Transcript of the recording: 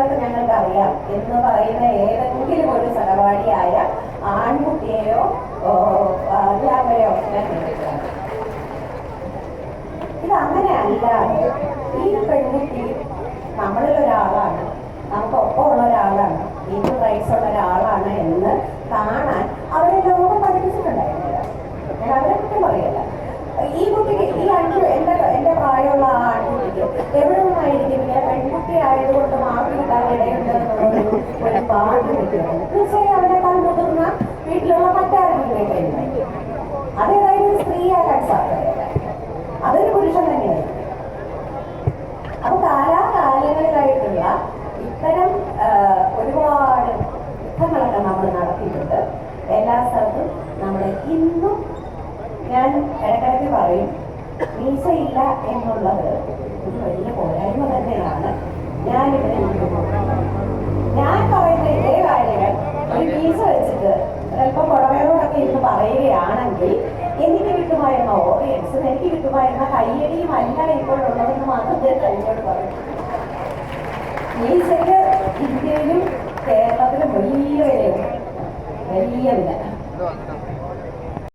ഉത്തരവാദിത്തം ഞങ്ങൾക്ക് അറിയാം എന്ന് പറയുന്ന ഏതെങ്കിലും ഒരു സഹപാഠിയായ ആൺകുട്ടിയെയോ അധ്യാപകരെയോ ഞാൻ കേട്ടിട്ടുണ്ട്. ഇത് അങ്ങനെ അല്ലാതെ ഈ പെൺകുട്ടി നമ്മളിലൊരാളാണ്, നമുക്കൊപ്പമുള്ള ഒരാളാണ്, ഈക്വൽ റൈറ്റ്സ് ഉള്ള ഒരാളാണ് എന്ന് കാണാൻ അവരെ ലോകം പഠിപ്പിച്ചിട്ടുണ്ടായിരുന്നില്ല. ഞാൻ അവരെ കുറ്റം പറയല്ല. ഈ കുട്ടിക്ക് എന്റെ പ്രായമുള്ള ആ ആൺകുട്ടിക്ക് എവിടെ നിന്നായിരിക്കും ഇങ്ങനെ പെൺകുട്ടി ആയതുകൊണ്ട് മാർക്ക് കിട്ടാൻ ഇടയുണ്ടെന്നുള്ളൊരു ഒരു പാട്ട് കിട്ടിയാണ്. തീർച്ചയായും അവരെക്കാൾ മുതിർന്ന വീട്ടിലുള്ള മറ്റാരെങ്കിലും അതേതായാലും ഒരു സ്ത്രീയാകാൻ സാധ്യതയില്ല, അതൊരു പുരുഷൻ തന്നെയായിരിക്കും. അപ്പൊ കാലാകാലങ്ങളിലായിട്ടുള്ള ഇത്തരം ഒരുപാട് യുദ്ധങ്ങളൊക്കെ നമ്മൾ നടത്തിയിട്ടുണ്ട്. എല്ലാ സ്ഥലത്തും നമ്മൾ ഇന്നും ഞാൻ ഇടയ്ക്കിടയ്ക്ക് പറയും, മീസയില്ല എന്നുള്ളത് ഒരു വലിയ പോരായ്മ തന്നെയാണ്. ഞാൻ പറയുന്ന ഇതേ കാര്യങ്ങൾ ഒരു മീസ വെച്ചിട്ട് ചിലപ്പോൾ പുറമേരോടൊക്കെ ഇരുന്ന് പറയുകയാണെങ്കിൽ എനിക്ക് കിട്ടുമായിരുന്ന ഓഡിയൻസും എനിക്ക് കിട്ടുമായിരുന്ന കയ്യടിയും അല്ല ഇപ്പോഴുള്ളതെന്ന് മാത്രം ഞാൻ കഴിഞ്ഞോട് പറയും. മീസയ്ക്ക് ഇന്ത്യയിലും കേരളത്തിലും വലിയ വിലയുണ്ട്, വലിയ വില.